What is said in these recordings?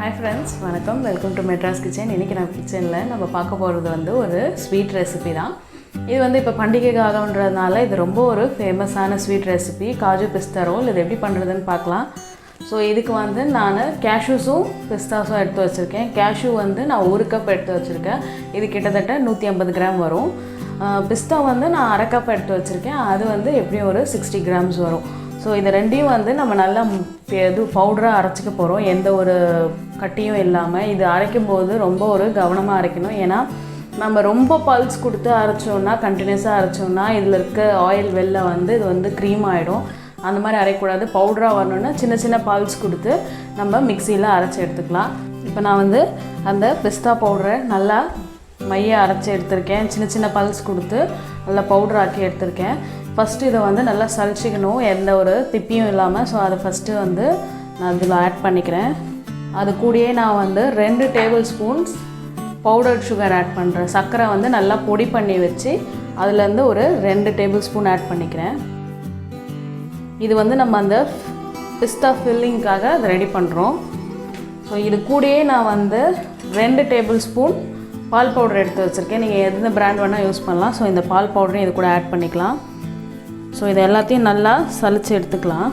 Hi friends, welcome to Madras kitchen. இன்னைக்கு நம்ம கிச்சன்ல நம்ம பார்க்க போறது வந்து ஒரு ஸ்வீட் ரெசிபி தான். இது வந்து இப்ப பண்டிகைக்காகன்றதனால இது ரொம்ப ஒரு ஃபேமஸான sweet recipe Kaju Pista Roll. இது எப்படி பண்றதுன்னு பார்க்கலாம். சோ இதுக்கு வந்து நான் cashews-உம் pistaச்சும் எடுத்து வச்சிருக்கேன். cashew வந்து நான் 1 கப் எடுத்து வச்சிருக்கேன். இது கிட்டத்தட்ட 150 கிராம் வரும். பிஸ்தா வந்து நான் 1/2 கப் எடுத்து வச்சிருக்கேன். அது வந்து எப்படியும் ஒரு 60 கிராம்ஸ் வரும். ஸோ இது ரெண்டையும் வந்து நம்ம நல்லா பவுடராக அரைச்சிக்க போகிறோம், எந்த ஒரு கட்டியும் இல்லாமல். இது அரைக்கும் போது ரொம்ப ஒரு கவனமாக அரைக்கணும். ஏன்னா நம்ம ரொம்ப பல்ஸ் கொடுத்து அரைச்சோன்னா, கண்டினியூஸாக அரைச்சோன்னா இதில் இருக்க ஆயில் வெளில வந்து இது வந்து க்ரீம் ஆகிடும். அந்த மாதிரி அரைக்கக்கூடாது. பவுடராக வரணுன்னா சின்ன சின்ன பல்ஸ் கொடுத்து நம்ம மிக்சியில் அரைச்சி எடுத்துக்கலாம். இப்போ நான் வந்து அந்த பிஸ்தா பவுடரை நல்லா மைய அரைச்சி எடுத்திருக்கேன். சின்ன சின்ன பல்ஸ் கொடுத்து நல்லா பவுடர் ஆக்கி எடுத்திருக்கேன். ஃபஸ்ட்டு இதை வந்து நல்லா சலிச்சிக்கணும், எந்த ஒரு திப்பியும் இல்லாமல். ஸோ அதை ஃபஸ்ட்டு வந்து நான் இதில் ஆட் பண்ணிக்கிறேன். அது கூடயே நான் வந்து 2 table spoons powder sugar add பண்ணுறேன். சர்க்கரை வந்து நல்லா பொடி பண்ணி வச்சு அதுலேருந்து ஒரு 2 டேபிள் ஸ்பூன் ஆட் பண்ணிக்கிறேன். இது வந்து நம்ம அந்த பிஸ்தா ஃபில்லிங்காக அதை ரெடி பண்ணுறோம். ஸோ இது கூடயே நான் வந்து 2 டேபிள் ஸ்பூன் பால் பவுடர் எடுத்து வச்சுருக்கேன். நீங்கள் எந்த பிராண்ட் வேணால் யூஸ் பண்ணலாம். ஸோ இந்த பால் பவுடரையும் இது கூட ஆட் பண்ணிக்கலாம். ஸோ இது எல்லாத்தையும் நல்லா சலிச்சு எடுத்துக்கலாம்.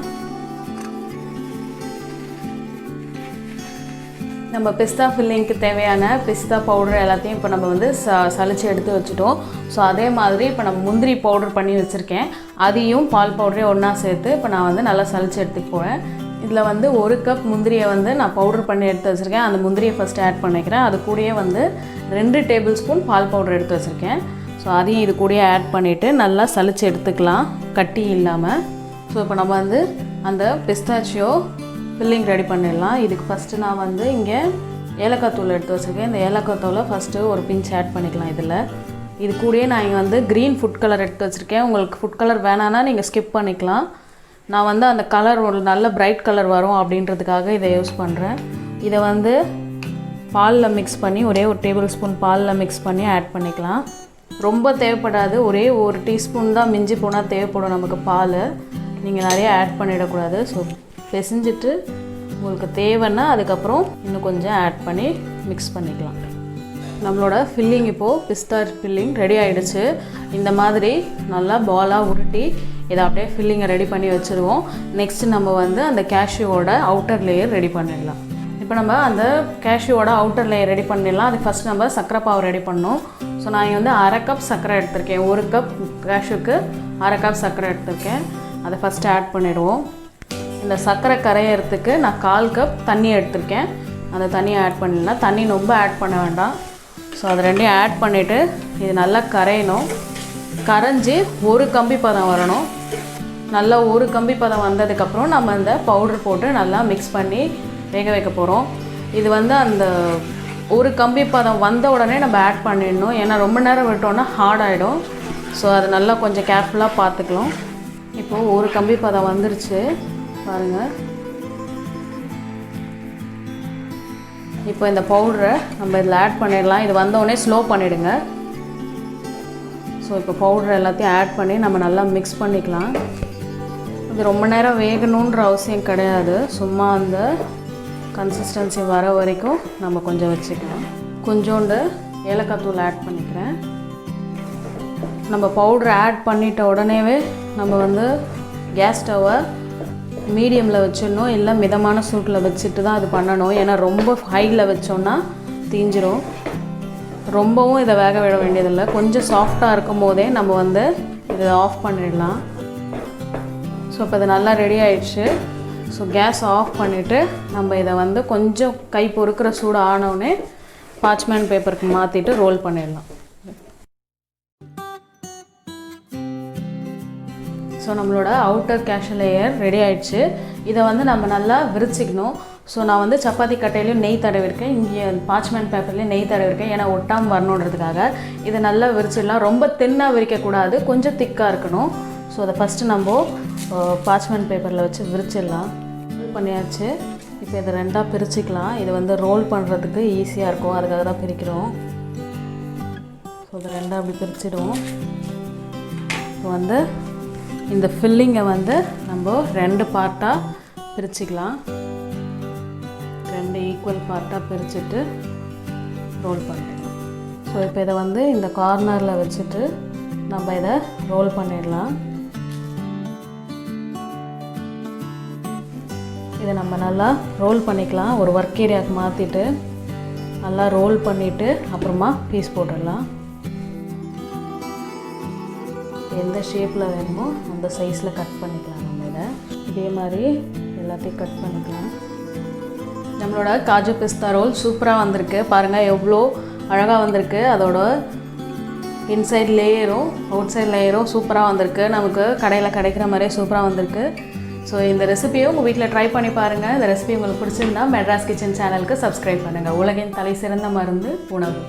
நம்ம பிஸ்தா ஃபில்லிங்க்கு தேவையான பிஸ்தா பவுடர் எல்லாத்தையும் இப்போ நம்ம வந்து சலிச்சு எடுத்து வச்சுட்டோம். ஸோ அதே மாதிரி இப்போ நம்ம முந்திரி பவுடர் பண்ணி வச்சுருக்கேன். அதையும் பால் பவுடரையும் ஒன்றா சேர்த்து இப்போ நான் வந்து நல்லா சலிச்சு எடுத்துக்க போகிறேன். இதில் வந்து 1 கப் முந்திரியை வந்து நான் பவுடர் பண்ணி எடுத்து வச்சுருக்கேன். அந்த முந்திரியை ஃபஸ்ட்டு ஆட் பண்ணிக்கிறேன். அது கூடயே வந்து 2 டேபிள் ஸ்பூன் பால் பவுடர் எடுத்து வச்சுருக்கேன். ஸோ அதையும் இது கூடயே ஆட் பண்ணிவிட்டு நல்லா சலிச்சு எடுத்துக்கலாம், கட்டி இல்லாமல். ஸோ இப்போ நம்ம வந்து அந்த பிஸ்தாச்சியோ ஃபில்லிங் ரெடி பண்ணிடலாம். இதுக்கு ஃபஸ்ட்டு நான் வந்து இங்கே ஏலக்காய் தூள் எடுத்து வச்சுருக்கேன். இந்த ஏலக்காய் தூளை ஃபஸ்ட்டு ஒரு பிஞ்ச் ஆட் பண்ணிக்கலாம் இதில். இது கூடயே நான் இங்கே வந்து க்ரீன் ஃபுட் கலர் எடுத்து வச்சுருக்கேன். உங்களுக்கு ஃபுட் கலர் வேணான்னா நீங்கள் ஸ்கிப் பண்ணிக்கலாம். நான் வந்து அந்த கலர் ஒரு நல்ல பிரைட் கலர் வரும் அப்படின்றதுக்காக இதை யூஸ் பண்ணுறேன். இதை வந்து பாலில் மிக்ஸ் பண்ணி ஒரே ஒரு டேபிள் ஸ்பூன் பாலில் மிக்ஸ் பண்ணி ஆட் பண்ணிக்கலாம். ரொம்ப தேவைப்படாது, ஒரே ஒரு டீஸ்பூன் தான் மிஞ்சி போனால் தேவைப்படும் நமக்கு பால். நீங்கள் நிறைய ஆட் பண்ணிடக்கூடாது. ஸோ பிசைஞ்சிட்டு உங்களுக்கு தேவைன்னா அதுக்கப்புறம் இன்னும் கொஞ்சம் ஆட் பண்ணி மிக்ஸ் பண்ணிக்கலாம். நம்மளோட ஃபில்லிங் இப்போது பிஸ்தா ஃபில்லிங் ரெடி ஆகிடுச்சு. இந்த மாதிரி நல்லா பாலாக உருட்டி இதை அப்படியே ஃபில்லிங்கை ரெடி பண்ணி வச்சுருவோம். நெக்ஸ்ட்டு நம்ம வந்து அந்த கேஷ்யூவோட அவுட்டர் லேயர் ரெடி பண்ணிடலாம். இப்போ நம்ம அந்த கேஷ்யூவோட அவுட்டர் லேயர் ரெடி பண்ணிடலாம். அதுக்கு ஃபஸ்ட் நம்ம சர்க்கரை பாவு ரெடி பண்ணோம். ஸோ நான் இங்கே வந்து 1/2 கப் சர்க்கரை எடுத்திருக்கேன். 1 கப் கேஷ்யூக்கு 1/2 கப் சர்க்கரை எடுத்திருக்கேன். அதை ஃபஸ்ட்டு ஆட் பண்ணிவிடுவோம். இந்த சர்க்கரை கரையிறதுக்கு நான் 1/4 கப் தண்ணி எடுத்திருக்கேன். அந்த தண்ணியை ஆட் பண்ணிடலாம். தண்ணி ரொம்ப ஆட் பண்ண வேண்டாம். ஸோ அது ரெண்டையும் ஆட் பண்ணிவிட்டு இது நல்லா கரையணும். கரைஞ்சி ஒரு கம்பி பதம் வரணும். நல்லா ஒரு கம்பி பதம் வந்ததுக்கப்புறம் நம்ம இந்த பவுடர் போட்டு நல்லா மிக்ஸ் பண்ணி வேக வைக்க போகிறோம். இது வந்து அந்த ஒரு கம்பி பதம் வந்த உடனே நம்ம ஆட் பண்ணிடணும். ஏன்னா ரொம்ப நேரம் விட்டோன்னா ஹார்ட் ஆகிடும். ஸோ அது நல்லா கொஞ்சம் கேர்ஃபுல்லாக பார்த்துக்கலாம். இப்போது ஒரு கம்பி பதம் வந்துருச்சு பாருங்கள். இப்போ இந்த பவுடரை நம்ம இதில் ஆட் பண்ணிடலாம். இது வந்தோடனே ஸ்லோ பண்ணிவிடுங்க. ஸோ இப்போ பவுடர் எல்லாத்தையும் ஆட் பண்ணி நம்ம நல்லா மிக்ஸ் பண்ணிக்கலாம். இது ரொம்ப நேரம் வேகணுன்ற அவசியம் கிடையாது. சும்மா அந்த கன்சிஸ்டன்சி வர வரைக்கும் நம்ம கொஞ்சம் வச்சுக்கலாம். கொஞ்சோண்டு ஏலக்காய் தூள் ஆட் பண்ணிக்கிறேன். நம்ம பவுடரை ஆட் பண்ணிட்ட உடனேவே நம்ம வந்து கேஸ் ஸ்டவ்வை மீடியமில் வச்சிடணும், இல்லை மிதமான சூட்டில் வச்சுட்டு தான் அது பண்ணணும். ஏன்னா ரொம்ப ஹையில் வச்சோன்னா தீஞ்சிரும். ரொம்பவும் இதை வேக விட வேண்டியதில்லை. கொஞ்சம் சாஃப்டாக இருக்கும் போதே நம்ம வந்து இதை ஆஃப் பண்ணிடலாம். ஸோ இப்போ இது நல்லா ரெடி ஆயிடுச்சு. ஸோ கேஸ் ஆஃப் பண்ணிவிட்டு நம்ம இதை வந்து கொஞ்சம் கை பொறுக்கிற சூடு ஆனவுடனே பார்ச்மெண்ட் பேப்பருக்கு மாற்றிட்டு ரோல் பண்ணிடலாம். ஸோ நம்மளோட அவுட்டர் கேஷ்யூ லேயர் ரெடி ஆகிடுச்சு. இதை வந்து நம்ம நல்லா விரிச்சிக்கணும். ஸோ நான் வந்து சப்பாத்தி கட்டையிலையும் நெய் தடவிருக்கேன், இங்கே பார்ச்மெண்ட் பேப்பர்லேயும் நெய் தடவிருக்கேன். ஏன்னா ஒட்டாமல் வரணுன்றதுக்காக இதை நல்லா விரிச்சிடலாம். ரொம்ப தின்னாக விரிக்கக்கூடாது, கொஞ்சம் திக்காக இருக்கணும். ஸோ அதை ஃபஸ்ட்டு நம்ம பார்ச்மெண்ட் பேப்பரில் வச்சு விரிச்சிடலாம். ரோல் பண்ணியாச்சு. இப்போ இதை 2ஆக பிரிச்சுக்கலாம். இது வந்து ரோல் பண்ணுறதுக்கு ஈஸியாக இருக்கும், அதுக்காக தான் பிரிக்கிறோம். ஸோ இதை 2ஆக அப்படி பிரிச்சிடுவோம். இப்போ வந்து இந்த ஃபில்லிங்கை வந்து நம்ம 2 பார்ட்டாக பிரிச்சுக்கலாம். 2 ஈக்குவல் பார்ட்டாக பிரிச்சுட்டு ரோல் பண்ணிடலாம். ஸோ இப்போ இதை வந்து இந்த கார்னரில் வச்சுட்டு நம்ம இதை ரோல் பண்ணிடலாம். இதை நம்ம நல்லா ரோல் பண்ணிக்கலாம். ஒரு ஒர்க் ஏரியாவுக்கு மாற்றிட்டு நல்லா ரோல் பண்ணிவிட்டு அப்புறமா பீஸ் போட்டுடலாம். எந்த ஷேப்பில் வேணுமோ அந்த சைஸில் கட் பண்ணிக்கலாம். நம்ம இதை இதே மாதிரி எல்லாத்தையும் கட் பண்ணிக்கலாம். நம்மளோட காஜு பிஸ்தா ரோல் சூப்பராக வந்திருக்கு. பாருங்கள் எவ்வளோ அழகாக வந்திருக்கு. அதோட இன்சைட் லேயரும் அவுட் சைட் லேயரும் சூப்பராக வந்திருக்கு. நமக்கு கடையில் கிடைக்கிற மாதிரியே சூப்பராக வந்திருக்கு. ஸோ இந்த ரெசிபியை உங்கள் வீட்டில் ட்ரை பண்ணி பாருங்கள். இந்த ரெசிபி உங்களுக்கு பிடிச்சிருந்தா மெட்ராஸ் கிச்சன் சேனலுக்கு சப்ஸ்கிரைப் பண்ணுங்கள். உலகின் தலை சிறந்த மருந்து உணவு.